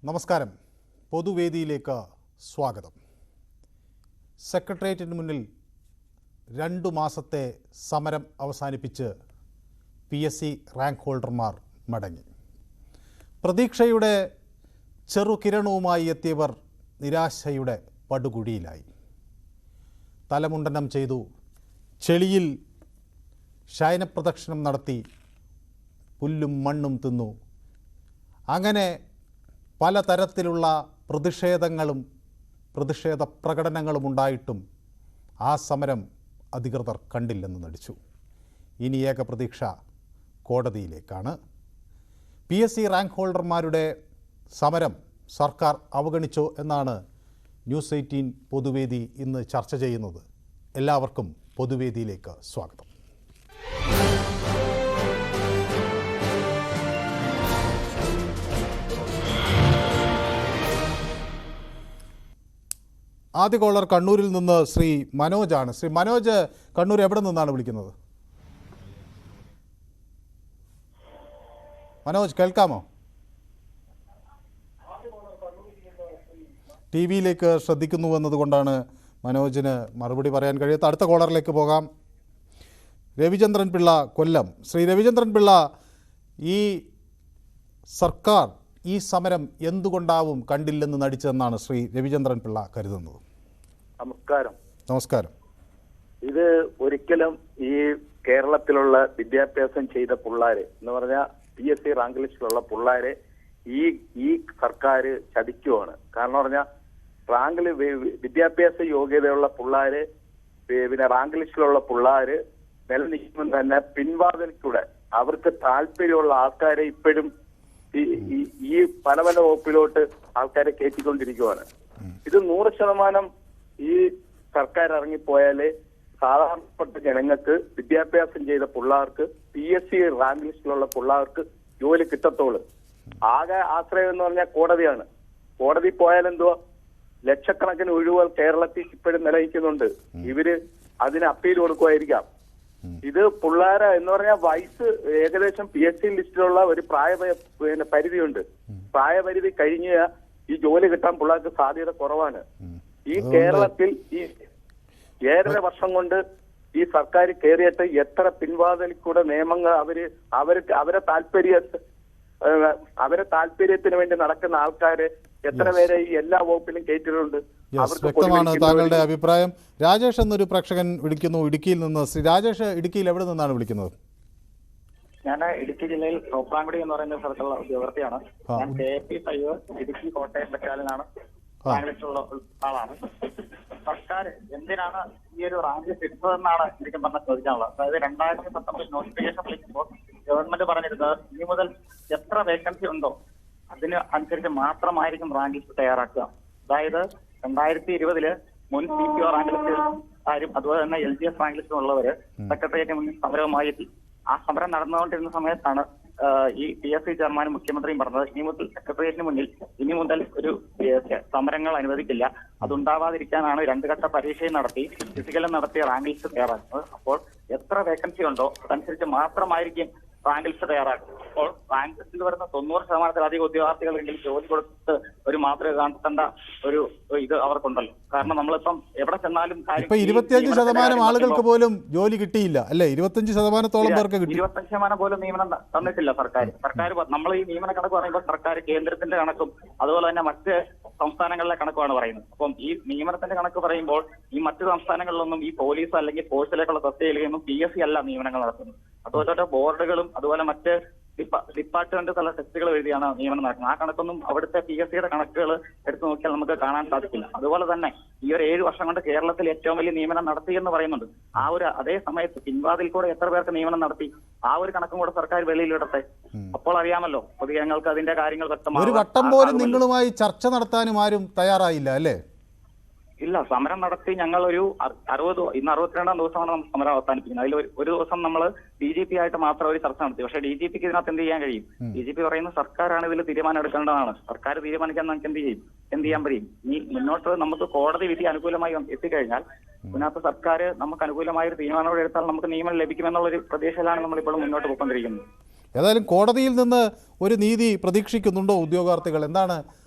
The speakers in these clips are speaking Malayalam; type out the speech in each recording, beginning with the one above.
നമസ്കാരം. പൊതുവേദിയിലേക്ക് സ്വാഗതം. സെക്രട്ടേറിയറ്റിന് മുന്നിൽ 2 മാസത്തെ സമരം അവസാനിപ്പിച്ച് PSC റാങ്ക് ഹോൾഡർമാർ മടങ്ങി. പ്രതീക്ഷയുടെ ചെറുകിരണവുമായി എത്തിയവർ നിരാശയുടെ പടുകുഴിയിലായി. തലമുണ്ടനം ചെയ്തു, ചെളിയിൽ ശയനപ്രദക്ഷിണം നടത്തി, പുല്ലും മണ്ണും തിന്നു. അങ്ങനെ പലതരത്തിലുള്ള പ്രതിഷേധങ്ങളും പ്രതിഷേധ പ്രകടനങ്ങളും ഉണ്ടായിട്ടും ആ സമരം അധികൃതർ കണ്ടില്ലെന്ന് നടിച്ചു. ഇനി ഏക പ്രതീക്ഷ കോടതിയിലേക്കാണ്. PSC റാങ്ക് ഹോൾഡർമാരുടെ സമരം സർക്കാർ അവഗണിച്ചോ എന്നാണ് ന്യൂസ് 18 പൊതുവേദി ഇന്ന് ചർച്ച ചെയ്യുന്നത്. എല്ലാവർക്കും പൊതുവേദിയിലേക്ക് സ്വാഗതം. ആദ്യ കോളർ കണ്ണൂരിൽ നിന്ന് ശ്രീ മനോജാണ്. ശ്രീ മനോജ്, കണ്ണൂർ എവിടെ നിന്നാണ് വിളിക്കുന്നത്? മനോജ് കേൾക്കാമോ? ടി വിയിലേക്ക് ശ്രദ്ധിക്കുന്നു എന്നതുകൊണ്ടാണ് മനോജിന് മറുപടി പറയാൻ കഴിയാത്ത. അടുത്ത കോളറിലേക്ക് പോകാം. രവിചന്ദ്രൻ പിള്ള, കൊല്ലം. ശ്രീ രവിചന്ദ്രൻ പിള്ള, ഈ സർക്കാർ ഈ സമരം എന്തുകൊണ്ടാവും കണ്ടില്ലെന്ന് നടിച്ചതെന്നാണ് ശ്രീ രവിചന്ദ്രൻ പിള്ള കരുതുന്നത്? നമസ്കാരം. ഇത് ഒരിക്കലും ഈ കേരളത്തിലുള്ള വിദ്യാഭ്യാസം ചെയ്ത പിള്ളേര് എന്ന് പറഞ്ഞാൽ PSC റാങ്ക് ലിസ്റ്റിലുള്ള പിള്ളേരെ ഈ സർക്കാർ ചതിക്കുവാണ്. കാരണം പറഞ്ഞാൽ റാങ്കിൽ വിദ്യാഭ്യാസ യോഗ്യതയുള്ള പിള്ളേര് പിന്നെ റാങ്ക് ലിസ്റ്റിലുള്ള പിള്ളേര് നിലനിൽക്കുമ്പോൾ തന്നെ പിൻവാതിൽക്കൂടെ അവർക്ക് താല്പര്യമുള്ള ആൾക്കാരെ ഇപ്പോഴും ഈ പല പല വകുപ്പിലോട്ട് ആൾക്കാരെ കയറ്റിക്കൊണ്ടിരിക്കുവാണ്. ഇത് 100% ഈ സർക്കാർ ഇറങ്ങിപ്പോയാലേ സാധാരണപ്പെട്ട ജനങ്ങൾക്ക് വിദ്യാഭ്യാസം ചെയ്ത പിള്ളേർക്ക് PSC റാങ്ക് ലിസ്റ്റിലുള്ള പിള്ളേർക്ക് ജോലി കിട്ടത്തോളൂ. ആകെ ആശ്രയം എന്ന് പറഞ്ഞാൽ കോടതിയാണ്. കോടതി പോയാലെന്തോ ലക്ഷക്കണക്കിന് ഒഴിവുകൾ കേരളത്തിൽ ഇപ്പോഴും നിലനിൽക്കുന്നുണ്ട്. ഇവര് അതിന് അപ്പീൽ കൊടുക്കുമായിരിക്കാം. ഇത് പിള്ളേരെ എന്ന് പറഞ്ഞാൽ വയസ്സ് ഏകദേശം PSC ലിസ്റ്റിലുള്ള ഒരു പരിധിയുണ്ട്. പ്രായപരിധി കഴിഞ്ഞ ഈ ജോലി കിട്ടാൻ പിള്ളേർക്ക് സാധ്യത കുറവാണ്. ഈ കേരളത്തിൽ ഈ 7.5 വർഷം കൊണ്ട് ഈ സർക്കാർ കയറിയിട്ട് എത്ര പിൻവാതിൽ കൂടെ നിയമങ്ങൾ അവരെ താല്പര്യത്തിന് വേണ്ടി നടക്കുന്ന ആൾക്കാര് എത്ര പേരെ ഈ എല്ലാ വകുപ്പിലും കയറ്റിയിട്ടുണ്ട്. വ്യക്തമാണ് താങ്കളുടെ അഭിപ്രായം. രാജേഷ് എന്നൊരു പ്രേക്ഷകൻ വിളിക്കുന്നു ഇടുക്കിയിൽ നിന്ന്. ശ്രീ രാജേഷ്, ഇടുക്കിയിൽ എവിടെ നിന്നാണ് വിളിക്കുന്നത്? ഞാൻ ഇടുക്കി ജില്ലയിൽ തോപ്രാങ്കുടി എന്ന് പറയുന്ന സ്ഥലത്തുള്ള ഉദ്യോഗസ്ഥയാണ്. ഞാൻ KP5 ഇടുക്കി കോട്ടയം ബറ്റാലിയനാണ്. റാങ്കിലുള്ള ആളാണ്. സർക്കാർ എന്തിനാണ് ഈ ഒരു റാങ്ക് ഇട്ടതെന്നാണ് ശരിക്കും പറഞ്ഞാൽ ചോദിക്കാനുള്ളത്. അതായത് 2019 നോട്ടിഫിക്കേഷൻ വിളിക്കുമ്പോൾ ഗവൺമെന്റ് പറഞ്ഞിരുന്നത് ഇനി മുതൽ എത്ര വേക്കൻസി ഉണ്ടോ അതിന് അനുസരിച്ച് മാത്രമായിരിക്കും റാങ്ക് ലിസ്റ്റ് തയ്യാറാക്കുക. അതായത് 2020 മുൻ CPO റാങ്ക് ലിസ്റ്റിൽ ആരും അതുപോലെ തന്നെ LGS റാങ്ക് ലിസ്റ്റിലുള്ളവര് സെക്രട്ടേറിയറ്റിന് മുന്നിൽ സമരവുമായി എത്തി. ആ സമരം നടന്നുകൊണ്ടിരുന്ന സമയത്താണ് ഈ PSC ചെയർമാനും മുഖ്യമന്ത്രിയും പറഞ്ഞത് ഇനി മുതൽ സെക്രട്ടേറിയറ്റിന് മുന്നിൽ ഇനി മുതൽ ഒരു സമരങ്ങൾ അനുവദിക്കില്ല. അതുണ്ടാവാതിരിക്കാനാണ് 2 ഘട്ട പരീക്ഷയും നടത്തി ഫിസിക്കലും നടത്തിയ റാങ്ക് ലിസ്റ്റ് തയ്യാറാക്കുന്നത്. അപ്പോൾ എത്ര വേക്കൻസി ഉണ്ടോ അതനുസരിച്ച് മാത്രമായിരിക്കും റാങ്ക് ലിസ്റ്റ് തയ്യാറാക്കും. അപ്പോൾ റാങ്ക് ലിസ്റ്റിൽ വരുന്ന 90%-ലധികം ഉദ്യോഗാർത്ഥികളെങ്കിൽ ജോലി കൊടുത്ത് ഒരു മാതൃക കാണിക്കേണ്ട ഒരു ഇത് അവർക്കുണ്ടല്ലോ. കാരണം നമ്മളിപ്പം എവിടെ ചെന്നാലും 25% ആളുകൾക്ക് പോലും ജോലി കിട്ടിയില്ല അല്ലേ? 25%-ഓളം പേർക്ക് കിട്ടി. 25% പോലും നിയമനം തന്നിട്ടില്ല സർക്കാർ. നമ്മൾ ഈ നിയമന കണക്ക് പറയുമ്പോൾ സർക്കാർ കേന്ദ്രത്തിന്റെ കണക്കും അതുപോലെ തന്നെ മറ്റ് സംസ്ഥാനങ്ങളിലെ കണക്കുമാണ് പറയുന്നത്. അപ്പം ഈ നിയമനത്തിന്റെ കണക്ക് പറയുമ്പോൾ ഈ മറ്റ് സംസ്ഥാനങ്ങളിലൊന്നും ഈ പോലീസ് അല്ലെങ്കിൽ ഫോഴ്സിലേക്കുള്ള തസ്തികയിലൊന്നും PSC അല്ല നിയമനങ്ങൾ നടത്തുന്നത്. അതുപോലെ ബോർഡുകളും അതുപോലെ മറ്റ് ഡിപ്പാർട്ട്മെന്റ് തല ടെസ്റ്റുകൾ എഴുതിയാണ് നിയമനം നടക്കുന്നത്. ആ കണക്കൊന്നും അവിടുത്തെ PSCയുടെ കണക്കുകൾ എടുത്തു നോക്കിയാൽ നമുക്ക് കാണാൻ സാധിക്കില്ല. അതുപോലെ തന്നെ ഈ ഒരു 7 വർഷം കൊണ്ട് കേരളത്തിൽ ഏറ്റവും വലിയ നിയമനം നടത്തി എന്ന് പറയുന്നുണ്ട്. ആ ഒരു അതേ സമയത്ത് പിൻവാതിൽ കൂടെ എത്ര പേർക്ക് നിയമനം നടത്തി ആ ഒരു കണക്കും കൂടെ സർക്കാർ വെളിയിലിടട്ടെ. അപ്പോൾ അറിയാമല്ലോ പൊതുജനങ്ങൾക്ക് അതിന്റെ കാര്യങ്ങൾ വ്യക്തമാണ്. ഒരു വട്ടം പോലും നിങ്ങളുമായി ചർച്ച നടത്താനും ആരും തയ്യാറായില്ല അല്ലേ? ഇല്ല, സമരം നടത്തി ഞങ്ങൾ ഒരു 62 ദിവസമാണ് നമ്മൾ സമരം അവസാനിപ്പിക്കുന്നത്. അതിൽ ഒരു ദിവസം നമ്മൾ DGP ആയിട്ട് മാത്രം ഒരു ചർച്ച നടത്തി. പക്ഷേ DGPക്ക് ഇതിനകത്ത് എന്ത് ചെയ്യാൻ കഴിയും? DGP പറയുന്ന സർക്കാരാണ് ഇതിൽ തീരുമാനം എടുക്കേണ്ടതാണ്. സർക്കാർ തീരുമാനിക്കാൻ നമുക്ക് എന്ത് ചെയ്യാൻ കഴിയും? ഈ മുന്നോട്ട് നമുക്ക് കോടതി വിധി അനുകൂലമായി എത്തിക്കഴിഞ്ഞാൽ ഇതിനകത്ത് സർക്കാർ നമുക്ക് അനുകൂലമായ ഒരു തീരുമാനം എടുത്താൽ നമുക്ക് നിയമനം ലഭിക്കുമെന്നുള്ളൊരു പ്രതീക്ഷയിലാണ് നമ്മളിപ്പോൾ മുന്നോട്ട് പോയിക്കൊണ്ടിരിക്കുന്നത്. ഏതായാലും കോടതിയിൽ നിന്ന് ഒരു നീതി പ്രതീക്ഷിക്കുന്നുണ്ടോ ഉദ്യോഗാർത്ഥികൾ? എന്താണ്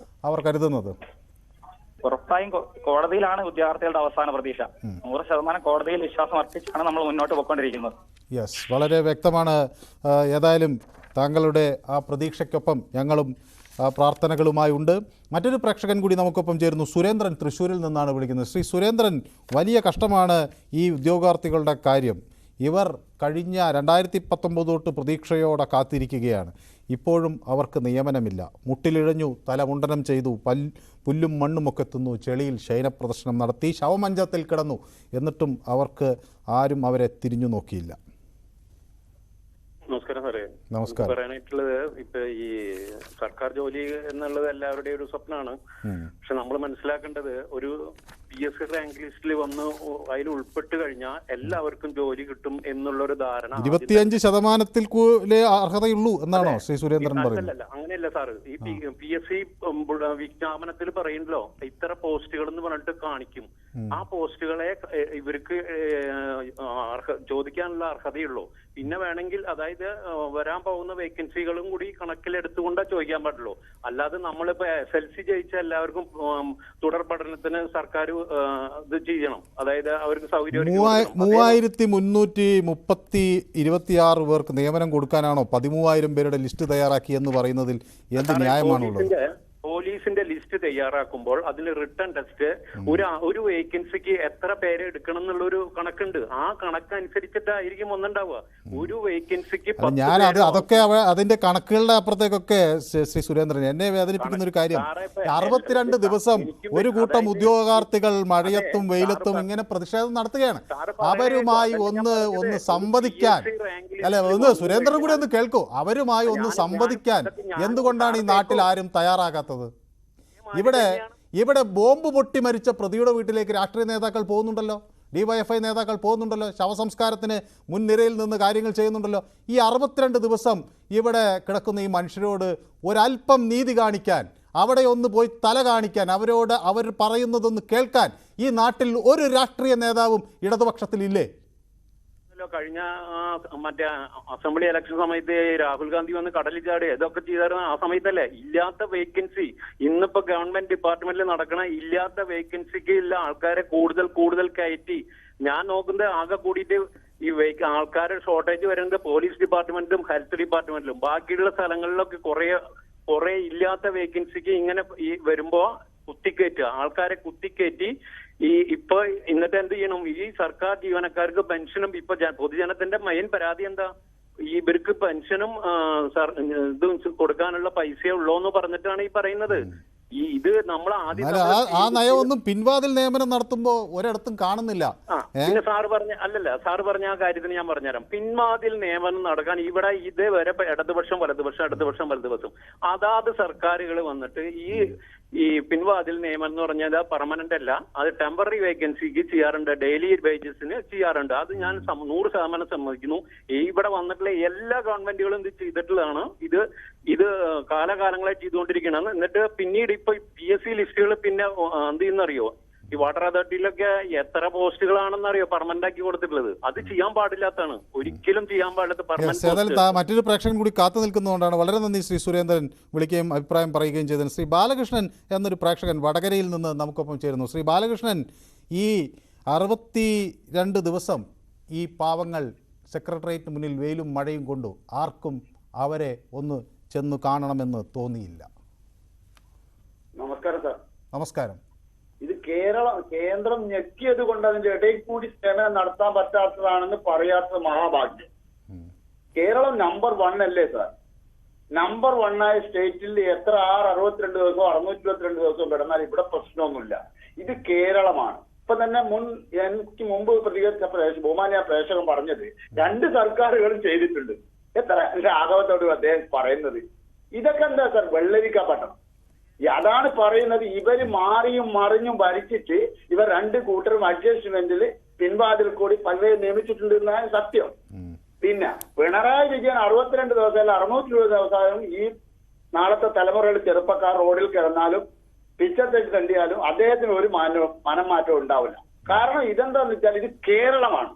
അവർ കരുതുന്നത്? ഉറപ്പായും കോടതിയിലാണ് ഉദ്യോഗാർത്ഥികളുടെ അവസാന പ്രതീക്ഷ. 100% കോടതിയിൽ വിശ്വാസം അർപ്പിച്ചാണ് നമ്മൾ മുന്നോട്ട് പോയിക്കൊണ്ടിരിക്കുന്നത്. യെസ്, വളരെ വ്യക്തമാണ്. ഏതായാലും താങ്കളുടെ ആ പ്രതീക്ഷയ്ക്കൊപ്പം ഞങ്ങളും പ്രാർത്ഥനകളുമായി ഉണ്ട്. മറ്റൊരു പ്രേക്ഷകൻ കൂടി നമുക്കൊപ്പം ചേരുന്നു. സുരേന്ദ്രൻ തൃശ്ശൂരിൽ നിന്നാണ് വിളിക്കുന്നത്. ശ്രീ സുരേന്ദ്രൻ, വലിയ കഷ്ടമാണ് ഈ ഉദ്യോഗാർത്ഥികളുടെ കാര്യം. ഇവർ കഴിഞ്ഞ 2019 തൊട്ട് പ്രതീക്ഷയോടെ കാത്തിരിക്കുകയാണ്. ഇപ്പോഴും അവർക്ക് നിയമനമില്ല. മുട്ടിലിഴഞ്ഞു, തലമുണ്ടനം ചെയ്തു, പുല്ലും മണ്ണുമൊക്കെ തിന്നു, ചെളിയിൽ ശയനപ്രദർശനം നടത്തി, ശവമഞ്ചത്തിൽ കിടന്നു. എന്നിട്ടും അവർക്ക് ആരും അവരെ തിരിഞ്ഞു നോക്കിയില്ല. നമസ്കാരം സാറേ. നമസ്കാരം. പറയാനായിട്ടുള്ളത്, ഇപ്പൊ ഈ സർക്കാർ ജോലി എന്നുള്ളത് എല്ലാവരുടെയും ഒരു സ്വപ്നമാണ്. പക്ഷെ നമ്മൾ മനസ്സിലാക്കേണ്ടത്, ഒരു PSC റാങ്ക് ലിസ്റ്റിൽ വന്ന് അതിൽ ഉൾപ്പെട്ട് കഴിഞ്ഞാൽ എല്ലാവർക്കും ജോലി കിട്ടും എന്നുള്ളൊരു ധാരണ 25% അർഹതയുള്ളൂ എന്നാണോ ശ്രീ സുരേന്ദ്രൻ പറയുന്നത്? അങ്ങനെയല്ല സാറ്. ഈ PSC വിജ്ഞാപനത്തിൽ പറയുന്നല്ലോ, ഇത്ര പോസ്റ്റുകൾ എന്ന് പറഞ്ഞിട്ട് കാണിക്കും. ആ പോസ്റ്റുകളെ ഇവർക്ക് ചോദിക്കാനുള്ള അർഹതയുള്ളൂ. പിന്നെ വേണമെങ്കിൽ, അതായത് വരാൻ പോകുന്ന വേക്കൻസികളും കൂടി കണക്കിലെടുത്തുകൊണ്ടാ ചോദിക്കാൻ പാടുള്ളൂ. അല്ലാതെ നമ്മളിപ്പോ SLC ജയിച്ച എല്ലാവർക്കും തുടർ പഠനത്തിന് സർക്കാർ ഇത് ചെയ്യണം. അതായത് അവർക്ക് സൗകര്യം 3326 പേർക്ക് നിയമനം കൊടുക്കാനാണോ 13,000 പേരുടെ ലിസ്റ്റ് തയ്യാറാക്കി എന്ന് പറയുന്നതിൽ എന്ത് ന്യായമാണുള്ളത്? പോലീസിന്റെ ലിസ്റ്റ് തയ്യാറാക്കുമ്പോൾ അതിൽ റിട്ടേൺ ടെസ്റ്റ് ഒരു വേക്കൻസിക്ക് എത്ര പേരെ എടുക്കണം എന്നുള്ളൊരു കണക്കുണ്ട്. ആ കണക്കനുസരിച്ചിട്ടായിരിക്കും ഒന്നുണ്ടാവുക. ഒരു വേക്കൻസിക്ക് ഞാൻ അതൊക്കെ അതിന്റെ കണക്കുകളുടെ അപ്പുറത്തേക്കൊക്കെ ശ്രീ സുരേന്ദ്രൻ, എന്നെ വേദനിപ്പിക്കുന്ന ഒരു കാര്യം, 62 ദിവസം ഒരു കൂട്ടം ഉദ്യോഗാർത്ഥികൾ മഴയത്തും വെയിലത്തും ഇങ്ങനെ പ്രതിഷേധം നടത്തുകയാണ്. അവരുമായി ഒന്ന് സംവദിക്കാൻ, ഒന്ന് സുരേന്ദ്രൻ കൂടി ഒന്ന് കേൾക്കൂ, അവരുമായി ഒന്ന് സംവദിക്കാൻ എന്തുകൊണ്ടാണ് ഈ നാട്ടിൽ ആരും തയ്യാറാകാത്തത്? ഇവിടെ ബോംബ് പൊട്ടി മരിച്ച പ്രതിയുടെ വീട്ടിലേക്ക് രാഷ്ട്രീയ നേതാക്കൾ പോകുന്നുണ്ടല്ലോ, DYFI നേതാക്കൾ പോകുന്നുണ്ടല്ലോ, ശവസംസ്കാരത്തിന് മുൻനിരയിൽ നിന്ന് കാര്യങ്ങൾ ചെയ്യുന്നുണ്ടല്ലോ. ഈ 62 ദിവസം ഇവിടെ കിടക്കുന്ന ഈ മനുഷ്യരോട് ഒരല്പം നീതി കാണിക്കാൻ, അവിടെ ഒന്ന് പോയി തല കാണിക്കാൻ, അവർ പറയുന്നതൊന്ന് കേൾക്കാൻ ഈ നാട്ടിൽ ഒരു രാഷ്ട്രീയ നേതാവും ഇടതുപക്ഷത്തിലില്ലേ? കഴിഞ്ഞ മറ്റേ അസംബ്ലി ഇലക്ഷൻ സമയത്ത് രാഹുൽ ഗാന്ധി വന്ന് കടലിൽ ചാടി ഇതൊക്കെ ചെയ്തായിരുന്നു. ആ സമയത്തല്ലേ ഇല്ലാത്ത വേക്കൻസി, ഇന്നിപ്പോ ഗവൺമെന്റ് ഡിപ്പാർട്ട്മെന്റിൽ നടക്കണ ഇല്ലാത്ത വേക്കൻസിക്ക് ഇല്ല ആൾക്കാരെ കൂടുതൽ കയറ്റി. ഞാൻ നോക്കുന്നത് ആകെ കൂടിയിട്ട് ഈ ആൾക്കാരുടെ ഷോർട്ടേജ് വരുന്നത് പോലീസ് ഡിപ്പാർട്ട്മെന്റിലും ഹെൽത്ത് ഡിപ്പാർട്ട്മെന്റിലും. ബാക്കിയുള്ള സ്ഥലങ്ങളിലൊക്കെ കുറെ ഇല്ലാത്ത വേക്കൻസിക്ക് ഇങ്ങനെ ഈ വരുമ്പോ കുത്തിക്കയറ്റുക, ആൾക്കാരെ കുത്തിക്കയറ്റി. ഇപ്പൊ എന്നിട്ട് എന്ത് ചെയ്യണം? ഈ സർക്കാർ ജീവനക്കാർക്ക് പെൻഷനും ഇപ്പൊ പൊതുജനത്തിന്റെ മെയിൻ പരാതി എന്താ? ഇവർക്ക് പെൻഷനും ഇതും കൊടുക്കാനുള്ള പൈസയേ ഉള്ളൂ എന്ന് പറഞ്ഞിട്ടാണ് ഈ പറയുന്നത്. ഇത് നമ്മൾ ആദ്യം ആ നയമൊന്നും പിൻവാതിൽ നിയമനം നടത്തുമ്പോ ഒരിടത്തും കാണുന്നില്ല. പിന്നെ സാറ് പറഞ്ഞ ആ കാര്യത്തിന് ഞാൻ പറഞ്ഞുതരാം. പിൻവാതിൽ നിയമനം നടക്കാൻ ഇവിടെ ഇതേവരെ ഇടതുപക്ഷം വലതുപക്ഷം അതാത് സർക്കാരുകൾ വന്നിട്ട് ഈ പിൻവാതിൽ നിയമനം എന്ന് പറഞ്ഞാൽ പെർമനന്റ് അല്ല, അത് ടെമ്പററി വേക്കൻസിക്ക് ചെയ്യാറുണ്ട്, ഡെയിലി വേജസിന് ചെയ്യാറുണ്ട്. അത് ഞാൻ 100% സമ്മതിക്കുന്നു. ഇവിടെ വന്നിട്ടുള്ള എല്ലാ ഗവൺമെന്റുകളും ഇത് ചെയ്തിട്ടുള്ളതാണ്. ഇത് കാലകാലങ്ങളായി ചെയ്തുകൊണ്ടിരിക്കുകയാണ്. എന്നിട്ട് പിന്നീട് ഇപ്പൊ PSC ലിസ്റ്റുകൾ പിന്നെ എന്ത് ചെയ്യുന്നറിയോ? ഈ വാട്ടർ അതോറിറ്റിയിലൊക്കെ എത്ര പോസ്റ്റുകളാണെന്നറിയോ പെർമനന്റ് ആക്കി കൊടുത്തിട്ടുള്ളത്? അത് ചെയ്യാൻ പാടില്ലാത്തതാണ്, ഒരിക്കലും ചെയ്യാൻ പാടില്ലാത്ത. മറ്റൊരു പ്രേക്ഷകൻ കൂടി കാത്തു നിൽക്കുന്നതുകൊണ്ടാണ്. വളരെ നന്ദി ശ്രീ സുരേന്ദ്രൻ വിളിക്കുകയും അഭിപ്രായം പറയുകയും ചെയ്തതിന്. ശ്രീ ബാലകൃഷ്ണൻ എന്നൊരു പ്രേക്ഷകൻ വടകരയിൽ നിന്ന് നമുക്കൊപ്പം ചേരുന്നു. ശ്രീ ബാലകൃഷ്ണൻ, ഈ 62 ദിവസം ഈ പാവങ്ങൾ സെക്രട്ടേറിയറ്റിന് മുന്നിൽ വെയിലും മഴയും കൊണ്ടു, ആർക്കും അവരെ ഒന്ന് ചെന്ന് കാണണമെന്ന് തോന്നിയില്ല. നമസ്കാരം സാർ. നമസ്കാരം. ഇത് കേന്ദ്രം ഞെക്കിയത് കൊണ്ട് അതിന്റെ ഇടയിൽ കൂടി സേവനം നടത്താൻ പറ്റാത്തതാണെന്ന് പറയാത്ത മഹാഭാഗ്യം. കേരളം നമ്പർ 1 അല്ലേ സാർ? നമ്പർ 1 ആയ സ്റ്റേറ്റിൽ എത്ര 62 ദിവസവും 622 ദിവസവും കിടന്നാൽ ഇവിടെ പ്രശ്നമൊന്നുമില്ല. ഇത് കേരളമാണ്. ഇപ്പൊ തന്നെ എനിക്ക് മുമ്പ് പ്രതികരിച്ച ബഹുമാനിയ പ്രേക്ഷകൻ പറഞ്ഞത് 2 സർക്കാരുകളും ചെയ്തിട്ടുണ്ട്. എത്ര ആഘവത്തോട് അദ്ദേഹം പറയുന്നത് ഇതൊക്കെ എന്താ സാർ? വെള്ളരിക്ക പട്ടണം. അതാണ് പറയുന്നത്. ഇവര് മാറിയും മറിഞ്ഞും ഭരിച്ചിട്ട് ഇവർ 2 കൂട്ടരും അഡ്ജസ്റ്റ്മെന്റിൽ പിൻവാതിൽ കൂടി പലരെയും നിയമിച്ചിട്ടുണ്ട് എന്നാണ് സത്യം. പിന്നെ പിണറായി വിജയൻ 62 ദിവസം അല്ല 620 ദിവസമായും ഈ നാളത്തെ തലമുറയുടെ ചെറുപ്പക്കാർ റോഡിൽ കിടന്നാലും പിച്ചത്തേക്ക് തണ്ടിയാലും അദ്ദേഹത്തിന് ഒരു മനം മാറ്റം ഉണ്ടാവില്ല. കാരണം ഇതെന്താന്ന് വെച്ചാൽ ഇത് കേരളമാണ്.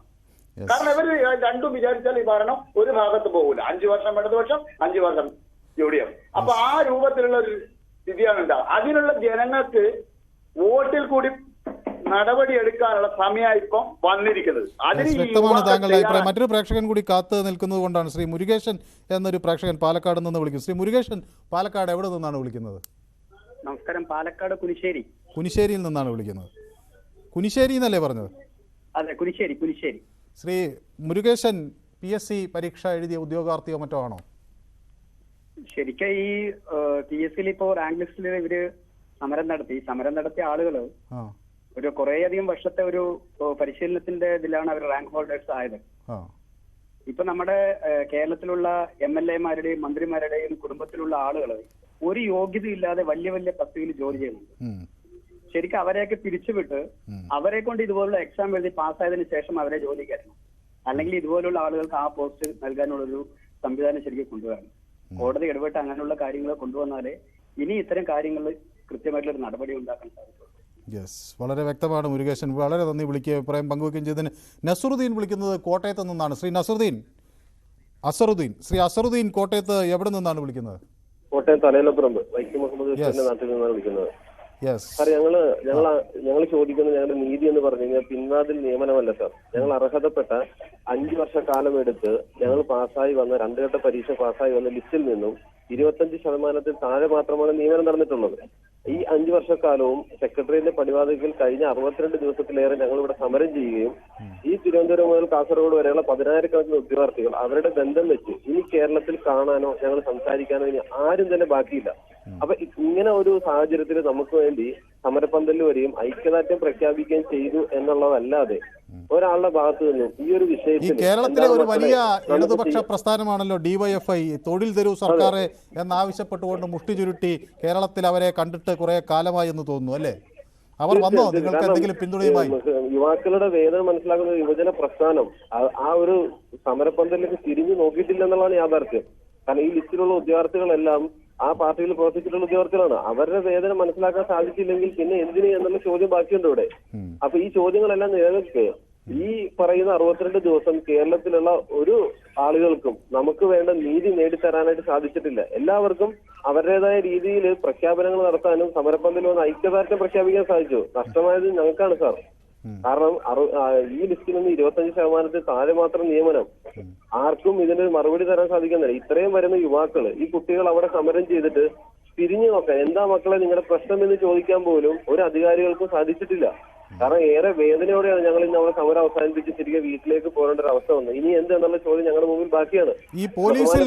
കാരണം ഇവര് രണ്ടും വിചാരിച്ചാൽ ഈ ഭരണം ഒരു ഭാഗത്ത് പോകില്ല. 5 വർഷം ഇടതുപക്ഷം, 5 വർഷം UDF. അപ്പൊ ആ രൂപത്തിലുള്ള ഒരു സ്ഥിതിയാണ് ഉണ്ടാവുക. അതിനുള്ള ജനങ്ങൾക്ക് വോട്ടിൽ കൂടി നടപടി എടുക്കാനുള്ള സമയമാണ് ഇപ്പം വന്നിരിക്കുന്നത്. അതിന് ഈ വ്യക്തമാണ് യുവാക്കൾ താങ്കളുടെ അഭിപ്രായം. തയ്യാറാണ്. മറ്റൊരു പ്രേക്ഷകൻ കൂടി കാത്ത് നിൽക്കുന്നത് കൊണ്ടാണ് ശ്രീ മുരുകേശൻ എന്നൊരു പ്രേക്ഷകൻ പാലക്കാട് നിന്ന് വിളിക്കുന്നത്. ശ്രീ മുരുകേശൻ, പാലക്കാട് എവിടെ നിന്നാണ് വിളിക്കുന്നത്? നമസ്കാരം, പാലക്കാട് കുനിശ്ശേരി. കുനിശ്ശേരിയിൽ നിന്നാണ് വിളിക്കുന്നത്. കുനിശ്ശേരി എന്നല്ലേ പറഞ്ഞത്? അതെ, കുനിശ്ശേരി. ശ്രീ മുരുകേശൻ PSC പരീക്ഷ എഴുതിയ ഉദ്യോഗാർത്ഥിയോ മറ്റോ ആണോ? ശരിക്കും ഈ PSC ഇപ്പോ റാങ്ക് ലിസ്റ്റിൽ ഇവര് സമരം നടത്തിയ ആളുകള് ആ ഒരു കുറേയധികം വർഷത്തെ ഒരു പരിശീലനത്തിന്റെ ഇതിലാണ് അവർ റാങ്ക് ഹോൾഡേഴ്സ് ആയത്. ആ ഇപ്പൊ നമ്മുടെ കേരളത്തിലുള്ള MLA-മാരുടെയും മന്ത്രിമാരുടെയും കുടുംബത്തിലുള്ള ആളുകൾ ഒരു യോഗ്യതയില്ലാതെ വലിയ വലിയ പദവിയിൽ ജോലി ചെയ്യുന്നുണ്ട്. ശരിക്കും അവരെയൊക്കെ പിരിച്ചുവിട്ട് അവരെ കൊണ്ട് ഇതുപോലുള്ള എക്സാം എഴുതി പാസ്സായതിനു ശേഷം അവരെ ജോലി കയറ്റണം. അല്ലെങ്കിൽ ഇതുപോലുള്ള ആളുകൾക്ക് ആ പോസ്റ്റ് നൽകാനുള്ളൊരു സംവിധാനം ശരിക്കും കൊണ്ടുവരണം. കോടതി ഇടപെട്ട് അങ്ങനെയുള്ള കാര്യങ്ങൾ കൊണ്ടുവന്നാലേ ഇനി ഇത്തരം കാര്യങ്ങൾ കൃത്യമായിട്ടുള്ള നടപടി ഉണ്ടാക്കാൻ സാധിക്കുള്ളൂ. യെസ്, വളരെ വ്യക്തമാണ് മുരുകേശൻ. വളരെ നന്ദി വിളിക്കുക അഭിപ്രായം പങ്കുവയ്ക്കുകയും ചെയ്തതിന്. നസറുദ്ദീൻ വിളിക്കുന്നത് കോട്ടയത്ത് നിന്നാണ്. ശ്രീ അസറുദ്ദീൻ കോട്ടയത്ത് എവിടെ നിന്നാണ് വിളിക്കുന്നത്? കോട്ടയം തലയിലപ്പുറമ്പ് വൈക്കം മുഹമ്മദ് ബഷീറിന്റെ നാട്ടിൽ നിന്നാണ് വിളിക്കുന്നത്. യെസ് സാർ, ഞങ്ങൾ ചോദിക്കുന്നത് ഞങ്ങളുടെ നീതി എന്ന് പറഞ്ഞു കഴിഞ്ഞാൽ പിൻവാതിൽ നിയമനമല്ല സാർ. ഞങ്ങൾ അർഹതപ്പെട്ട 5 വർഷക്കാലം എടുത്ത് ഞങ്ങൾ പാസ്സായി വന്ന 2 ഘട്ട പരീക്ഷ പാസ്സായി വന്ന ലിസ്റ്റിൽ നിന്നും 25% താഴെ മാത്രമാണ് നിയമനം നടന്നിട്ടുള്ളത്. ഈ 5 വർഷക്കാലവും സെക്രട്ടറിയുടെ പടിവാതിൽക്കൽ കഴിഞ്ഞ 62 ദിവസത്തിലേറെ ഞങ്ങൾ ഇവിടെ സമരം ചെയ്യുകയും ഈ തിരുവനന്തപുരം മുതൽ കാസർഗോഡ് വരെയുള്ള 10,000-കണക്കിന് ഉദ്യോഗാർത്ഥികൾ അവരുടെ ബന്ധം വെച്ച് ഇനി കേരളത്തിൽ കാണാനോ ഞങ്ങൾ സംസാരിക്കാനോ ഇനി ആരും തന്നെ ബാക്കിയില്ല. അപ്പൊ ഇങ്ങനെ ഒരു സാഹചര്യത്തിൽ നമുക്ക് വേണ്ടി സമരപന്തലിൽ വരെയും ഐക്യദാർഢ്യം പ്രഖ്യാപിക്കുകയും ചെയ്തു എന്നുള്ളതല്ലാതെ ഒരാളുടെ ഭാഗത്തു നിന്നും ഈ ഒരു വിഷയത്തിൽ കേരളത്തിലെ ഒരു വലിയ ഇടതുപക്ഷ പ്രസ്ഥാനമാണല്ലോ DYFI. തൊഴിൽ തരൂ സർക്കാരെ എന്നാവശ്യപ്പെട്ടുകൊണ്ട് മുഷ്ടി ചുരുട്ടി കേരളത്തിൽ അവരെ കണ്ടിട്ട് കുറെ കാലമായി എന്ന് തോന്നുന്നു, അല്ലേ? അവർ വന്നോ നിങ്ങൾക്ക് എന്തെങ്കിലും പിന്തുണയുമായി? യുവാക്കളുടെ വേദന മനസ്സിലാക്കുന്ന യുവജന പ്രസ്ഥാനം ആ ഒരു സമരപന്തലിലേക്ക് തിരിഞ്ഞു നോക്കിയിട്ടില്ല എന്നുള്ളതാണ് യാഥാർത്ഥ്യം. കാരണം ഈ ലിസ്റ്റിലുള്ള ഉദ്യോഗാർത്ഥികളെല്ലാം ആ പാർട്ടിയിൽ പ്രവർത്തിച്ചിട്ടുള്ള ഉദ്യോഗാർത്ഥികളാണ്. അവരുടെ വേദന മനസ്സിലാക്കാൻ സാധിച്ചില്ലെങ്കിൽ പിന്നെ എന്തിന് എന്നുള്ള ചോദ്യം ബാക്കിയുണ്ട് ഇവിടെ. അപ്പൊ ഈ ചോദ്യങ്ങളെല്ലാം നേരത്തെ ഈ പറയുന്ന 62 ദിവസം കേരളത്തിലുള്ള ഒരു ആളുകൾക്കും നമുക്ക് വേണ്ട നീതി നേടിത്തരാനായിട്ട് സാധിച്ചിട്ടില്ല. എല്ലാവർക്കും അവരുടേതായ രീതിയിൽ പ്രഖ്യാപനങ്ങൾ നടത്താനും സമരപന്തലിൽ വന്ന് ഐക്യദാർഢ്യം പ്രഖ്യാപിക്കാൻ സാധിച്ചു. നഷ്ടമായത് ഞങ്ങൾക്കാണ് സാർ. കാരണം ഈ ലിസ്റ്റിൽ നിന്ന് 25% താഴെ മാത്രം നിയമനം. ആർക്കും ഇതിനൊരു മറുപടി തരാൻ സാധിക്കുന്നില്ല. ഇത്രയും വരുന്ന യുവാക്കള്, ഈ കുട്ടികൾ അവിടെ സമരം ചെയ്തിട്ട് തിരിഞ്ഞു നോക്കാൻ എന്താ മക്കളെ നിങ്ങളുടെ പ്രശ്നം എന്ന് ചോദിക്കാൻ പോലും ഒരു അധികാരികൾക്കും സാധിച്ചിട്ടില്ല. കാരണം ഏറെ വേദനയോടെയാണ് ഞങ്ങൾ ഇന്ന് അവിടെ സമരം അവസാനിപ്പിച്ച് തിരികെ വീട്ടിലേക്ക് പോകേണ്ട ഒരു അവസ്ഥ വന്നു. ഇനി എന്തെന്നുള്ള ചോദ്യം ഞങ്ങളുടെ മുമ്പിൽ ബാക്കിയാണ്. ഈ പോലീസിൽ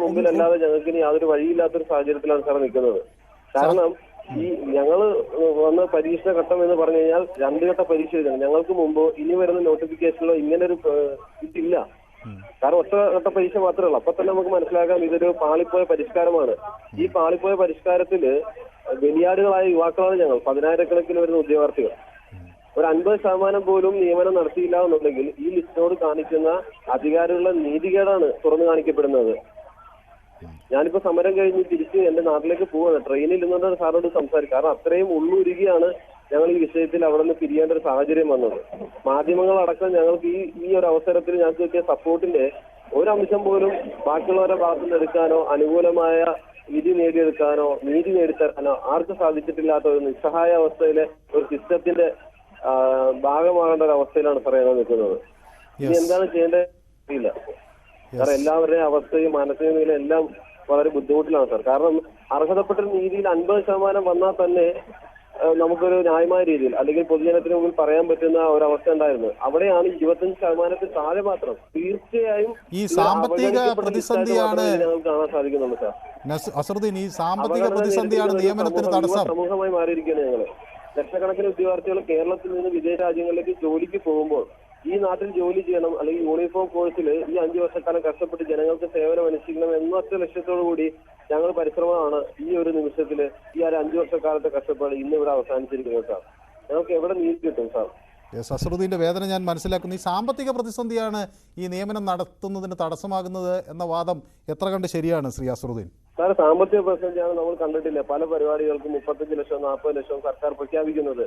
മുമ്പിൽ അല്ലാതെ ഞങ്ങൾക്ക് ഇനി യാതൊരു വഴിയില്ലാത്തൊരു സാഹചര്യത്തിലാണ് സാർ നിൽക്കുന്നത്. കാരണം ഈ ഞങ്ങള് വന്ന പരീക്ഷ ഘട്ടം എന്ന് പറഞ്ഞു കഴിഞ്ഞാൽ 2 ഘട്ട പരീക്ഷ എഴുതണം. ഞങ്ങൾക്ക് മുമ്പ് ഇനി വരുന്ന നോട്ടിഫിക്കേഷനിലോ ഇങ്ങനൊരു ഇതില്ല. കാരണം 1 ഘട്ട പരീക്ഷ മാത്രമേ ഉള്ളൂ. അപ്പൊ തന്നെ നമുക്ക് മനസ്സിലാക്കാം ഇതൊരു പാളിപ്പോയ പരിഷ്കാരമാണ്. ഈ പാളിപ്പോയ പരിഷ്കാരത്തില് ബലിയാടുകളായ യുവാക്കളാണ് ഞങ്ങൾ. 10,000-കണക്കിന് വരുന്ന ഉദ്യോഗാർത്ഥികൾ. ഒരു 50% പോലും നിയമനം നടത്തിയില്ല എന്നുണ്ടെങ്കിൽ ഈ ലിസ്റ്റിനോട് കാണിക്കുന്ന അധികാരികളുടെ നീതികേടാണ് തുറന്നു കാണിക്കപ്പെടുന്നത്. ഞാനിപ്പോ സമരം കഴിഞ്ഞ് തിരിച്ച് എന്റെ നാട്ടിലേക്ക് പോവാണ്. ട്രെയിനിൽ നിന്നുകൊണ്ട് സാറിനോട് സംസാരിക്കും. കാരണം അത്രയും ഉള്ളുരുകിയാണ് ഞങ്ങൾ ഈ വിഷയത്തിൽ അവിടെ നിന്ന് പിരിയേണ്ട ഒരു സാഹചര്യം വന്നത്. മാധ്യമങ്ങളടക്കം ഞങ്ങൾക്ക് ഈ ഒരു അവസരത്തിൽ ഞങ്ങൾക്ക് കിട്ടിയ സപ്പോർട്ടിന്റെ ഒരംശം പോലും ബാക്കിയുള്ളവരുടെ ഭാഗത്തുനിന്ന് എടുക്കാനോ അനുകൂലമായ വിധി നേടിയെടുക്കാനോ നീതി നേടിത്തരാനോ ആർക്കും സാധിച്ചിട്ടില്ലാത്ത ഒരു നിസ്സഹായ അവസ്ഥയിലെ ഒരു സിസ്റ്റത്തിന്റെ ഭാഗമാകേണ്ട ഒരു അവസ്ഥയിലാണ് സാർ ഞങ്ങൾ നിൽക്കുന്നത്. ഇനി എന്താണ് ചെയ്യേണ്ടത് അറിയില്ല. കാരണം എല്ലാവരുടെയും അവസ്ഥയും മാനസിക നിലയും എല്ലാം വളരെ ബുദ്ധിമുട്ടിലാണ് സാർ. കാരണം അർഹതപ്പെട്ട നീതിയിൽ 50% വന്നാൽ തന്നെ നമുക്കൊരു ന്യായമായ രീതിയിൽ അല്ലെങ്കിൽ പൊതുജനത്തിന് മുമ്പിൽ പറയാൻ പറ്റുന്ന ഒരവസ്ഥ ഉണ്ടായിരുന്നു. അവിടെയാണ് 25% താഴെ മാത്രം. തീർച്ചയായും ഈ സാമ്പത്തിക പ്രതിസന്ധിയാണ് ഞങ്ങൾക്ക് കാണാൻ സാധിക്കുന്നുണ്ട് സാർ. അസറുദ്ദീൻ, ഈ സാമ്പത്തിക പ്രതിസന്ധിയാണ് നിയമനത്തിന് തടസ്സം. സമൂഹമായി മാറിയിരിക്കുകയാണ് ഞങ്ങള്. ലക്ഷക്കണക്കിന് ഉദ്യോഗാർത്ഥികൾ കേരളത്തിൽ നിന്ന് വിദേശ രാജ്യങ്ങളിലേക്ക് ജോലിക്ക് പോകുമ്പോൾ ഈ നാട്ടിൽ ജോലി ചെയ്യണം അല്ലെങ്കിൽ യൂണിഫോം കോഴ്സിൽ ഈ 5 വർഷക്കാലം കഷ്ടപ്പെട്ട് ജനങ്ങൾക്ക് സേവനം അനുഷ്ഠിക്കണം എന്നൊറ്റ ലക്ഷ്യത്തോടു കൂടി ഞങ്ങൾ പരിശ്രമമാണ് ഈ ഒരു നിമിഷത്തിൽ ഈ 5 വർഷക്കാലത്തെ കഷ്ടപ്പാട് ഇന്ന് ഇവിടെ അവസാനിച്ചിരിക്കുന്നത് സാർ. ഞങ്ങൾക്ക് എവിടെ നീതി കിട്ടും സാർ? അസറുദ്ദീൻ്റെ വേദന ഞാൻ മനസ്സിലാക്കുന്നു. ഈ സാമ്പത്തിക പ്രതിസന്ധിയാണ് ഈ നിയമനം നടത്തുന്നതിന് തടസ്സമാകുന്നത് എന്ന വാദം എത്ര കണ്ട് ശരിയാണ് ശ്രീ അസറുദ്ദീൻ? സാറ് സാമ്പത്തിക പ്രതിസന്ധിയാണ് നമ്മൾ കണ്ടിട്ടില്ല. പല പരിപാടികൾക്കും 35 ലക്ഷം 40 ലക്ഷം സർക്കാർ പ്രഖ്യാപിക്കുന്നത്.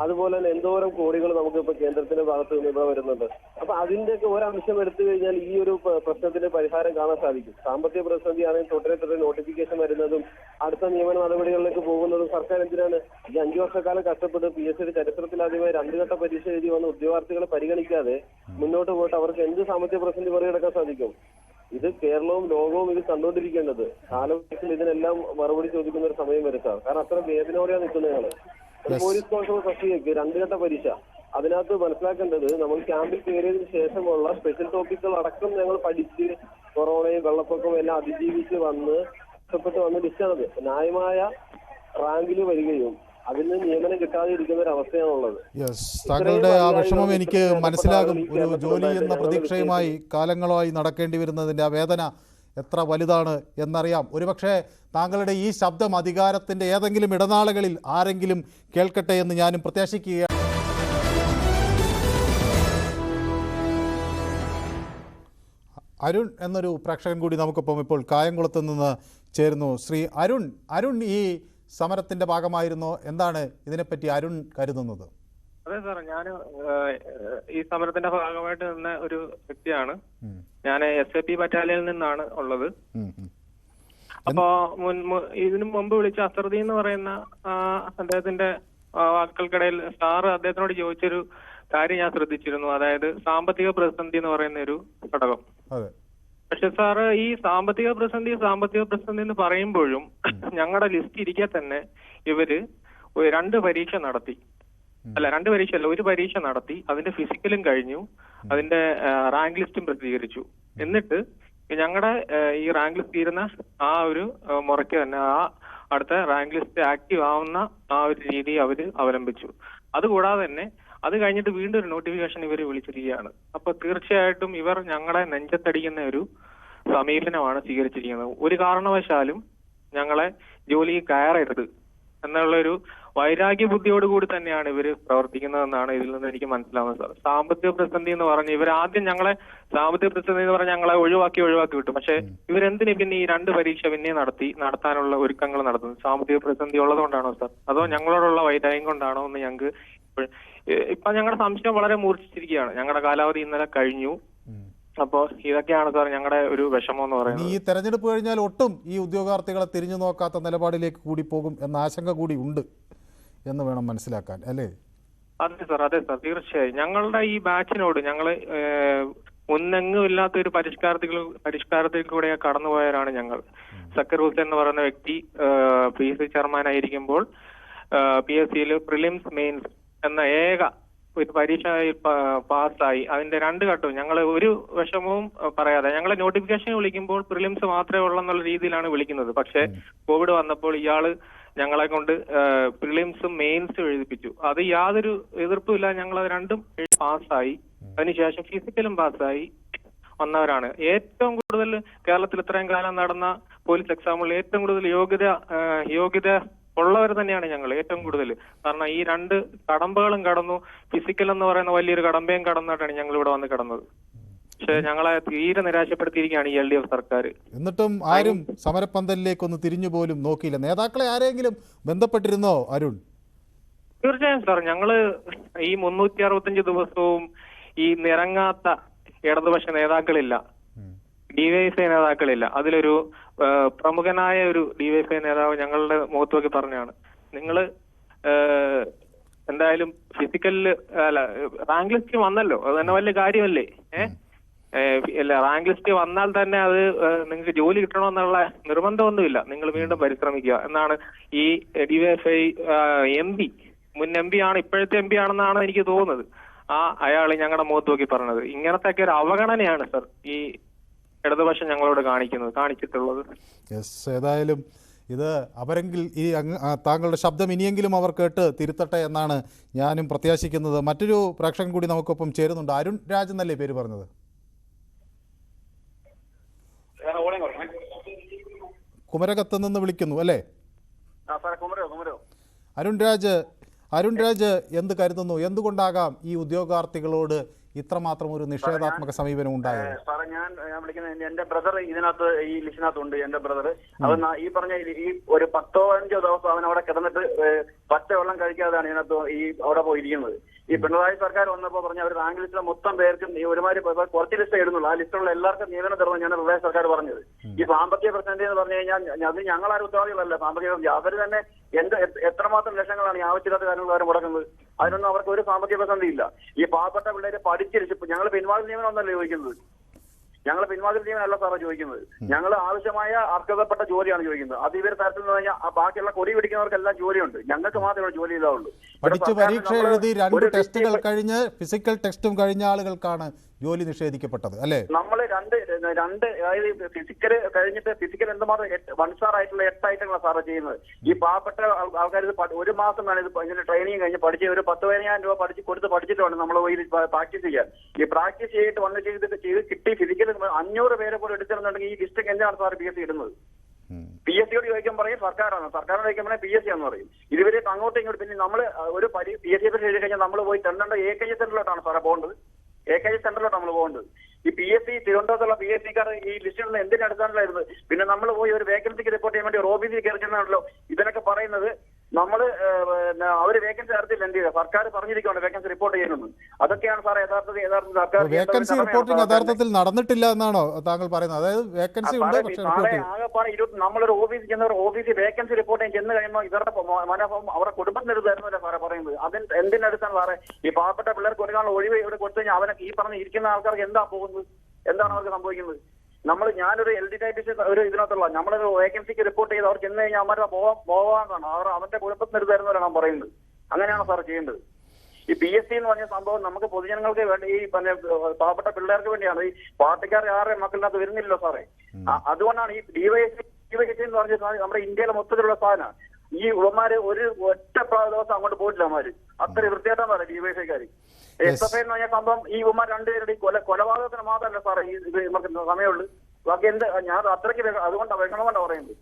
അതുപോലെ തന്നെ എന്തോരം കോടികൾ നമുക്ക് ഇപ്പൊ കേന്ദ്രത്തിന്റെ ഭാഗത്ത് നിന്ന് ഇവിടെ വരുന്നുണ്ട്. അപ്പൊ അതിന്റെയൊക്കെ ഒരംശം എടുത്തു കഴിഞ്ഞാൽ ഈ ഒരു പ്രശ്നത്തിന് പരിഹാരം കാണാൻ സാധിക്കും. സാമ്പത്തിക പ്രതിസന്ധിയാണെങ്കിൽ തൊട്ടേ നോട്ടിഫിക്കേഷൻ വരുന്നതും അടുത്ത നിയമന നടപടികളിലേക്ക് പോകുന്നതും സർക്കാർ എന്തിനാണ്? ഈ 5 വർഷക്കാലം കഷ്ടപ്പെട്ട് PSC ചരിത്രത്തിലാദ്യമായി 2 ഘട്ട പരീക്ഷ എഴുതി വന്ന ഉദ്യോഗാർത്ഥികളെ പരിഗണിക്കാതെ മുന്നോട്ട് പോയിട്ട് അവർക്ക് എന്ത് സാമ്പത്തിക പ്രതിസന്ധി മറികടക്കാൻ സാധിക്കും? ഇത് കേരളവും ലോകവും ഇത് കണ്ടുകൊണ്ടിരിക്കേണ്ടത്. കാലഘട്ടത്തിൽ ഇതിനെല്ലാം മറുപടി ചോദിക്കുന്ന ഒരു സമയം വരുത്താം. കാരണം അത്ര വേദനയോടെയാണ് നിൽക്കുന്നത് ഞങ്ങള്. പോലീസ് കോൺസ്റ്റബിൾ തസ്തികയ്ക്ക് 2 ഘട്ട പരീക്ഷ. അതിനകത്ത് മനസ്സിലാക്കേണ്ടത് നമ്മൾ ക്യാമ്പിൽ കയറിയതിനു ശേഷമുള്ള സ്പെഷ്യൽ ടോപ്പിക്കുകൾ അടക്കം ഞങ്ങൾ പഠിച്ച് കൊറോണയും വെള്ളപ്പൊക്കവും എല്ലാം അതിജീവിച്ച് വന്ന് ലിസ്റ്റാണത്. ന്യായമായ റാങ്കിൽ വരികയും അതിന് നിയമനം കിട്ടാതെ ഇരിക്കുന്ന ഒരു അവസ്ഥയാണുള്ളത്. താങ്കളുടെ ആ വിഷമം എനിക്ക് മനസ്സിലാകും. ഒരു ജോലി എന്ന പ്രതീക്ഷയുമായി കാലങ്ങളായി നടക്കേണ്ടി വരുന്നതിൻ്റെ ആ വേദന എത്ര വലുതാണ് എന്നറിയാം. ഒരുപക്ഷെ താങ്കളുടെ ഈ ശബ്ദം അധികാരത്തിൻ്റെ ഏതെങ്കിലും ഇടനാളുകളിൽ ആരെങ്കിലും കേൾക്കട്ടെ എന്ന് ഞാനും പ്രത്യാശിക്കുകയാണ്. അരുൺ എന്നൊരു പ്രേക്ഷകൻ കൂടി നമുക്കൊപ്പം ഇപ്പോൾ കായംകുളത്ത് നിന്ന് ചേരുന്നു. ശ്രീ അരുൺ ഈ സമരത്തിന്റെ ഭാഗമായിരുന്നോ? എന്താണ് ഇതിനെപ്പറ്റി അരുൺ കരുതുന്നത്? അതെ സാർ, ഞാൻ ഈ സമരത്തിന്റെ ഭാഗമായിട്ട് നിന്ന ഒരു വ്യക്തിയാണ്. ഞാൻ SAP ബറ്റാലിയനിൽ നിന്നാണ് ഉള്ളത്. അപ്പോ ഇതിനു മുമ്പ് വിളിച്ച അസറുദ്ദീൻ എന്ന് പറയുന്ന അദ്ദേഹത്തിന്റെ വാക്കുകൾക്കിടയിൽ സാറ് അദ്ദേഹത്തിനോട് ചോദിച്ചൊരു കാര്യം ഞാൻ ശ്രദ്ധിച്ചിരുന്നു. അതായത് സാമ്പത്തിക പ്രതിസന്ധി എന്ന് പറയുന്ന ഒരു ഘടകം. പക്ഷെ സാറ് ഈ സാമ്പത്തിക പ്രതിസന്ധി എന്ന് പറയുമ്പോഴും ഞങ്ങളുടെ ലിസ്റ്റ് ഇരിക്കെ തന്നെ ഇവര് 2 പരീക്ഷ നടത്തി. അല്ല, 2 പരീക്ഷ അല്ല, 1 പരീക്ഷ നടത്തി. അതിന്റെ ഫിസിക്കലും കഴിഞ്ഞു, അതിന്റെ റാങ്ക് ലിസ്റ്റും പ്രസിദ്ധീകരിച്ചു. എന്നിട്ട് ഞങ്ങളുടെ ഈ റാങ്ക് ലിസ്റ്റ് തീരുന്ന ആ ഒരു മുറയ്ക്ക് തന്നെ ആ അടുത്ത റാങ്ക് ലിസ്റ്റ് ആക്റ്റീവ് ആവുന്ന ആ ഒരു രീതി അവര് അവലംബിച്ചു. അതുകൂടാതെ തന്നെ അത് കഴിഞ്ഞിട്ട് വീണ്ടും ഒരു നോട്ടിഫിക്കേഷൻ ഇവർ വിളിച്ചിരിക്കുകയാണ്. അപ്പൊ തീർച്ചയായിട്ടും ഇവർ ഞങ്ങളെ നെഞ്ചത്തടിക്കുന്ന ഒരു സമീപനമാണ് സ്വീകരിച്ചിരിക്കുന്നത്. ഒരു കാരണവശാലും ഞങ്ങളെ ജോലിയിൽ കയറരുത് എന്നുള്ളൊരു വൈരാഗ്യ ബുദ്ധിയോടുകൂടി തന്നെയാണ് ഇവര് പ്രവർത്തിക്കുന്നതെന്നാണ് ഇതിൽ നിന്ന് എനിക്ക് മനസ്സിലാവുന്നത് സാർ. സാമ്പത്തിക പ്രതിസന്ധി എന്ന് പറഞ്ഞ് ഇവർ ആദ്യം ഞങ്ങളെ സാമ്പത്തിക പ്രതിസന്ധി എന്ന് പറഞ്ഞ് ഞങ്ങളെ ഒഴിവാക്കി വിട്ടു. പക്ഷെ ഇവരെന്തിനു പിന്നെ ഈ 2 പരീക്ഷ പിന്നെ നടത്താനുള്ള ഒരുക്കങ്ങൾ നടത്തുന്നത്? സാമ്പത്തിക പ്രതിസന്ധി ഉള്ളതുകൊണ്ടാണോ സാർ, അതോ ഞങ്ങളോടുള്ള വൈരാഗ്യം കൊണ്ടാണോ എന്ന് ഞങ്ങൾക്ക് ഇപ്പൊ ഞങ്ങളുടെ സംശയം വളരെ മൂർച്ഛിച്ചിരിക്കുകയാണ്. ഞങ്ങളുടെ കാലാവധി ഇന്നലെ കഴിഞ്ഞു. അപ്പോ ഇതൊക്കെയാണ് സാർ ഞങ്ങളുടെ ഒരു വിഷമം എന്ന് പറയുന്നത്. ഈ തെരഞ്ഞെടുപ്പ് കഴിഞ്ഞാൽ ഒട്ടും ഈ ഉദ്യോഗാർത്ഥികളെ തിരിഞ്ഞു നോക്കാത്ത നിലപാടിലേക്ക് കൂടി പോകും എന്ന ആശങ്ക കൂടി ഉണ്ട് എന്ന് വേണം മനസ്സിലാക്കാൻ, അല്ലേ? അതെ സാർ തീർച്ചയായും. ഞങ്ങളുടെ ഈ ബാച്ചിനോട് ഞങ്ങള് മുന്നെങ്ങും ഇല്ലാത്ത ഒരു പരിഷ്കാരത്തിൽ കൂടെ കടന്നുപോയവരാണ് ഞങ്ങൾ. സക്കർ ഹുസൈൻ എന്ന് പറയുന്ന വ്യക്തി PSC ചെയർമാൻ ആയിരിക്കുമ്പോൾ PSCയിൽ പ്രിലിംസ് മെയിൻസ് എന്ന ഏക ഒരു പരീക്ഷ പാസ്സായി. അതിന്റെ 2 ഘട്ടവും ഞങ്ങൾ ഒരു വിഷമവും പറയാതെ ഞങ്ങളെ നോട്ടിഫിക്കേഷൻ വിളിക്കുമ്പോൾ പ്രിലിംസ് മാത്രമേ ഉള്ളെന്നുള്ള രീതിയിലാണ് വിളിക്കുന്നത്. പക്ഷെ കോവിഡ് വന്നപ്പോൾ ഇയാള് ഞങ്ങളെ കൊണ്ട് പ്രിലിംസും മെയിൻസും എഴുതിപ്പിച്ചു. അത് യാതൊരു എതിർപ്പുമില്ല. ഞങ്ങൾ അത് 2ഉം പാസ്സായി. അതിനുശേഷം ഫിസിക്കലും പാസ്സായി വന്നവരാണ്. ഏറ്റവും കൂടുതൽ കേരളത്തിൽ ഇത്രയും കാലം നടന്ന പോലീസ് എക്സാമുകളിൽ ഏറ്റവും കൂടുതൽ യോഗ്യത ഉള്ളവർ തന്നെയാണ് ഞങ്ങൾ ഏറ്റവും കൂടുതൽ. കാരണം ഈ 2 കടമ്പകളും കടന്നു. ഫിസിക്കൽ എന്ന് പറയുന്ന വലിയൊരു കടമ്പയും കടന്നിട്ടാണ് ഞങ്ങൾ ഇവിടെ വന്ന് കിടന്നത്. പക്ഷെ ഞങ്ങളെ തീരെ നിരാശപ്പെടുത്തിയിരിക്കുകയാണ് ഈ LDF സർക്കാർ. എന്നിട്ടും ആരും സമരപ്പന്തലിലേക്കൊന്ന് തിരിഞ്ഞു പോലും നോക്കിയില്ല. നേതാക്കളെ ആരെങ്കിലും ബന്ധപ്പെട്ടിരുന്നോ അരുൺ? തീർച്ചയായും സാർ, ഞങ്ങള് ഈ 365 ദിവസവും ഈ നിറങ്ങാത്ത ഇടതുപക്ഷ നേതാക്കളില്ല, DYFI നേതാക്കളില്ല. അതിലൊരു പ്രമുഖനായ ഒരു DYFI നേതാവ് ഞങ്ങളുടെ മുഖത്ത് നോക്കി പറഞ്ഞാണ്, നിങ്ങള് എന്തായാലും ഫിസിക്കലില് അല്ല റാങ്ക് ലിസ്റ്റ് വന്നല്ലോ, അത് തന്നെ വലിയ കാര്യമല്ലേ. അല്ല റാങ്ക് ലിസ്റ്റ് വന്നാൽ തന്നെ അത് നിങ്ങൾക്ക് ജോലി കിട്ടണമെന്നുള്ള നിർബന്ധമൊന്നുമില്ല, നിങ്ങൾ വീണ്ടും പരിശ്രമിക്കുക എന്നാണ് ഈ DYFI മുൻ MP ആണ്, ഇപ്പോഴത്തെ MP ആണെന്നാണ് എനിക്ക് തോന്നുന്നത്. അയാൾ ഞങ്ങളുടെ മുഖത്ത് നോക്കി പറഞ്ഞത്. ഇങ്ങനത്തെ ഒക്കെ ഒരു അവഗണനയാണ് സർ ഈ ഇടതുപക്ഷം ഞങ്ങളോട് കാണിച്ചിട്ടുള്ളത്. യെസ്, ഏതായാലും ഇത് അവരെങ്കിൽ ഈ താങ്കളുടെ ശബ്ദം ഇനിയെങ്കിലും അവർ കേട്ട് തിരുത്തട്ടെ എന്നാണ് ഞാനും പ്രത്യാശിക്കുന്നത്. മറ്റൊരു പ്രേക്ഷകൻ കൂടി നമുക്കൊപ്പം ചേരുന്നുണ്ട്. അരുൺ രാജ് എന്നല്ലേ പേര് പറഞ്ഞത്? കുമരകത്ത് നിന്ന് വിളിക്കുന്നു അല്ലേ? അരുൺ രാജ് എന്ത് കരുതുന്നു? എന്തുകൊണ്ടാകാം ഈ ഉദ്യോഗാർത്ഥികളോട് ഇത്രമാത്രം ഒരു നിഷേധാത്മക സമീപനം ഉണ്ടായത്? സാറേ ഞാൻ വിളിക്കുന്നത് എന്റെ ബ്രദർ ഇതിനകത്ത് ഈ ലിസ്റ്റിനകത്തുണ്ട്. എന്റെ ബ്രദർ അവൻ ഈ പറഞ്ഞ ഈ ഒരു 10-15 ദിവസം അവൻ അവിടെ കിടന്നിട്ട് പച്ചവെള്ളം കഴിക്കാതെയാണ് ഇതിനകത്ത് അവിടെ പോയിരിക്കുന്നത്. ഈ പിണറായി സർക്കാർ വന്നപ്പോൾ പറഞ്ഞ അവർ റാങ്ക് ലിസ്റ്റിലെ മൊത്തം പേർക്കും ഈ ഒരുമാതിരി കുറച്ച് ലിസ്റ്റ് ഇടുന്നുള്ളൂ. ആ ലിസ്റ്റിലുള്ള എല്ലാവർക്കും നിയമനം തരുന്നത് ഞാൻ പിണറായി സർക്കാർ പറഞ്ഞത്. ഈ സാമ്പത്തിക പ്രതിസന്ധി എന്ന് പറഞ്ഞു കഴിഞ്ഞാൽ അത് ഞങ്ങളാരും ഉത്തരവാദികളല്ല. സാമ്പത്തിക അവർ തന്നെ എത്രമാത്രം ലക്ഷങ്ങളാണ് ഈ ആവശ്യമില്ലാത്ത കാര്യങ്ങൾ മുടക്കുന്നത്. അതിനൊന്നും അവർക്ക് ഒരു സാമ്പത്തിക പ്രതിസന്ധി ഇല്ല. ഈ പാവപ്പെട്ട പിള്ളേര് പഠിച്ചിരിച്ചു. ഞങ്ങൾ പിൻവാതിൽ നിയമനം ഒന്നല്ല ചോദിക്കുന്നത്. ഞങ്ങൾ പിൻവാതിൽ നിയമനമല്ല സാറേ ചോദിക്കുന്നത്. ഞങ്ങൾ ആവശ്യമായ അർഹതപ്പെട്ട ജോലിയാണ് ചോദിക്കുന്നത്. അത് ഇവർ തരത്തിൽ നിന്ന് കഴിഞ്ഞാൽ ബാക്കിയുള്ള കൊടി പിടിക്കുന്നവർക്കെല്ലാം ജോലിയുണ്ട്. ഞങ്ങൾക്ക് മാത്രമേ ജോലി ഇല്ലാവുള്ളൂ. പഠിച്ച് പരീക്ഷ എഴുതി 2 ടെസ്റ്റുകൾ കഴിഞ്ഞ് ഫിസിക്കൽ ടെസ്റ്റും കഴിഞ്ഞ ആളുകൾക്കാണ് ജോലി നിഷേധിക്കപ്പെട്ടത് അല്ലേ? നമ്മൾ രണ്ട് അതായത് ഫിസിക്കൽ കഴിഞ്ഞിട്ട് ഫിസിക്കൽ എന്തുമാത്രം 1 സ്റ്റാർ ആയിട്ടുള്ള 8 ഐറ്റങ്ങളാണ് സാറ് ചെയ്യുന്നത്. ഈ പാവപ്പെട്ട ആൾക്കാർ ഇത് 1 മാസം വേണം ഇതിന്റെ ട്രെയിനിങ് കഴിഞ്ഞ് പഠിച്ച് ഒരു 10,000 രൂപ പഠിച്ചിട്ട് വേണം നമ്മൾ പോയി പ്രാക്ടീസ് ചെയ്യാൻ. ഈ പ്രാക്ടീസ് ചെയ്തിട്ട് വന്ന് ചെയ്ത് കിട്ടി ഫിസിക്കൽ 500 പേരെ പോലും എടുത്തിരുന്നുണ്ടെങ്കിൽ ഈ ലിസ്റ്റ് എന്തിനാണ് സാർ PSC ഇടുന്നത്? PSCയോട് ചോദിക്കാൻ പറയും സർക്കാരാണ്, സർക്കാരിനോട് ചോദിക്കാൻ പറഞ്ഞാൽ PSC ആണെന്ന് പറയും. ഇതുവരെ അങ്ങോട്ടും ഇങ്ങോട്ട്. പിന്നെ നമ്മൾ ഒരു PSC എഴുതി കഴിഞ്ഞാൽ നമ്മൾ പോയി ചെന്നേണ്ട AKG സെന്ററിലോട്ടാണ് സാറേ പോകേണ്ടത്. AKG സെന്ററിലോട്ട് നമ്മൾ പോകേണ്ടത്. ഈ PSC തിരുവനന്തപുരത്തുള്ള PSCക്കാർ ഈ ലിസ്റ്റിലുള്ള എന്തിന്റെ അടിസ്ഥാനത്തിലായിരുന്നു? പിന്നെ നമ്മൾ പോയി ഒരു വേക്കൻസിക്ക് റിപ്പോർട്ട് ചെയ്യാൻ വേണ്ടി OBC കയറിച്ചെന്നാണല്ലോ ഇതിനൊക്കെ പറയുന്നത്. നമ്മൾ അവര് വേക്കൻസി നടത്തില്ല. എന്ത് ചെയ്യുക? സർക്കാർ പറഞ്ഞിരിക്കുകയാണ് വേക്കൻസി റിപ്പോർട്ട് ചെയ്യുന്നത്. അതൊക്കെയാണ് സാറേ യഥാർത്ഥത്തിൽ സർക്കാർ വേക്കൻസി റിപ്പോർട്ടിംഗ് യഥാർത്ഥത്തിൽ നടന്നിട്ടില്ല എന്നാണോ താങ്കൾ പറയുന്നത്? അതായത് വേക്കൻസി ഉണ്ട് പക്ഷേ നമ്മളൊരു ഓഫീസിൽ ചെന്നവർ OBC വേക്കൻസി റിപ്പോർട്ട് ചെന്ന് കഴിയുമ്പോൾ ഇവരുടെ മനോഭാവം അവരുടെ കുടുംബത്തിന് തരുന്നതല്ലേ സാറേ പറയുന്നത്. എന്തിനടുത്താണ് സാറേ ഈ പാവപ്പെട്ട പിള്ളേർക്ക് ഒരു കാണുന്ന ഒഴിവ് ഇവിടെ കൊടുത്തു കഴിഞ്ഞാൽ അവനെ ഈ പറഞ്ഞ ഇരിക്കുന്ന ആൾക്കാർക്ക് എന്താ പോകുന്നത്? എന്താണ് അവർക്ക് സംഭവിക്കുന്നത്? ഞാനൊരു LD ടൈപ്പിസ്റ്റ് ഒരു ഇതിനകത്തുള്ള നമ്മളൊരു വേക്കൻസിക്ക് റിപ്പോർട്ട് ചെയ്ത് അവർ ചെന്ന് കഴിഞ്ഞാൽ അവന്മാരെ പോകാനാണ് അവന്റെ കുടുംബത്തിന് തരുന്നവരാണ് ഞാൻ പറയുന്നത്. അങ്ങനെയാണ് സാർ ചെയ്യേണ്ടത്. ഈ PSC എന്ന് പറഞ്ഞ സംഭവം നമുക്ക് പൊതുജനങ്ങൾക്ക് വേണ്ടി ഈ പാവപ്പെട്ട പിള്ളേർക്ക് വേണ്ടിയാണ്. ഈ പാർട്ടിക്കാർ ആരുടെ മക്കളിനകത്ത് വരുന്നില്ലല്ലോ സാറേ. അതുകൊണ്ടാണ് ഈ DYSP എന്ന് പറഞ്ഞ നമ്മുടെ ഇന്ത്യയിലെ മൊത്തത്തിലുള്ള സാധനം. ഈ ഉമ്മമാര് ഒറ്റ ദിവസം അങ്ങോട്ട് പോയിട്ടില്ല. അവന്മാര് അത്ര വൃത്തിയായിട്ടാണ് സാറേ DYSPക്കാർ. SFI എന്ന് പറഞ്ഞ സംഭവം ഈ ഉമ്മ 2 പേരുടെ കൊലപാതകത്തിന് മാത്രമല്ല സാറേ നമുക്ക് സമയമുള്ളൂ. ബാക്കി എന്ത് ഞാൻ അത്രയ്ക്ക് അതുകൊണ്ടാണ് വിഷമം പറയുന്നത്.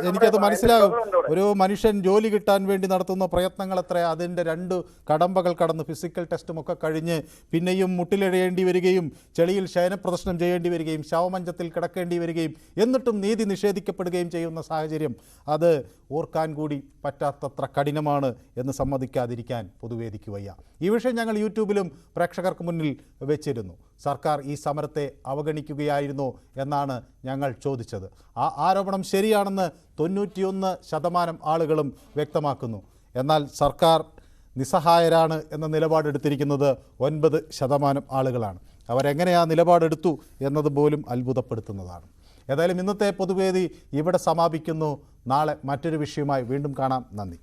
എനിക്കത് മനസ്സിലാകും. ഒരു മനുഷ്യൻ ജോലി കിട്ടാൻ വേണ്ടി നടത്തുന്ന പ്രയത്നങ്ങൾ എത്ര, അതിൻ്റെ 2 കടമ്പകൾ കടന്ന് ഫിസിക്കൽ ടെസ്റ്റും ഒക്കെ കഴിഞ്ഞ് പിന്നെയും മുട്ടിലിഴയേണ്ടി വരികയും ചെളിയിൽ ശയനപ്രദർശനം ചെയ്യേണ്ടി വരികയും ശവമഞ്ചത്തിൽ കിടക്കേണ്ടി വരികയും എന്നിട്ടും നീതി നിഷേധിക്കപ്പെടുകയും ചെയ്യുന്ന സാഹചര്യം അത് ഓർക്കാൻ കൂടി പറ്റാത്തത്ര കഠിനമാണ് എന്ന് സമ്മതിക്കാതിരിക്കാൻ പൊതുവേദിക്ക് വയ്യ. ഈ വിഷയം ഞങ്ങൾ യൂട്യൂബിലും പ്രേക്ഷകർക്ക് മുന്നിൽ വെച്ചിരുന്നു. സർക്കാർ ഈ സമരത്തെ അവഗണിക്കുകയായിരുന്നോ എന്നാണ് ഞങ്ങൾ ചോദിച്ചത്. ആ ആരോപണം ശരിയാണെന്ന് 91% ആളുകളും വ്യക്തമാക്കുന്നു. എന്നാൽ സർക്കാർ നിസ്സഹായരാണ് എന്ന നിലപാടെടുത്തിരിക്കുന്നത് 9% ആളുകളാണ്. അവരെങ്ങനെ ആ നിലപാടെടുത്തു എന്നത് പോലും അത്ഭുതപ്പെടുത്തുന്നതാണ്. ഏതായാലും ഇന്നത്തെ പൊതുവേദി ഇവിടെ സമാപിക്കുന്നു. നാളെ മറ്റൊരു വിഷയവുമായി വീണ്ടും കാണാം. നന്ദി.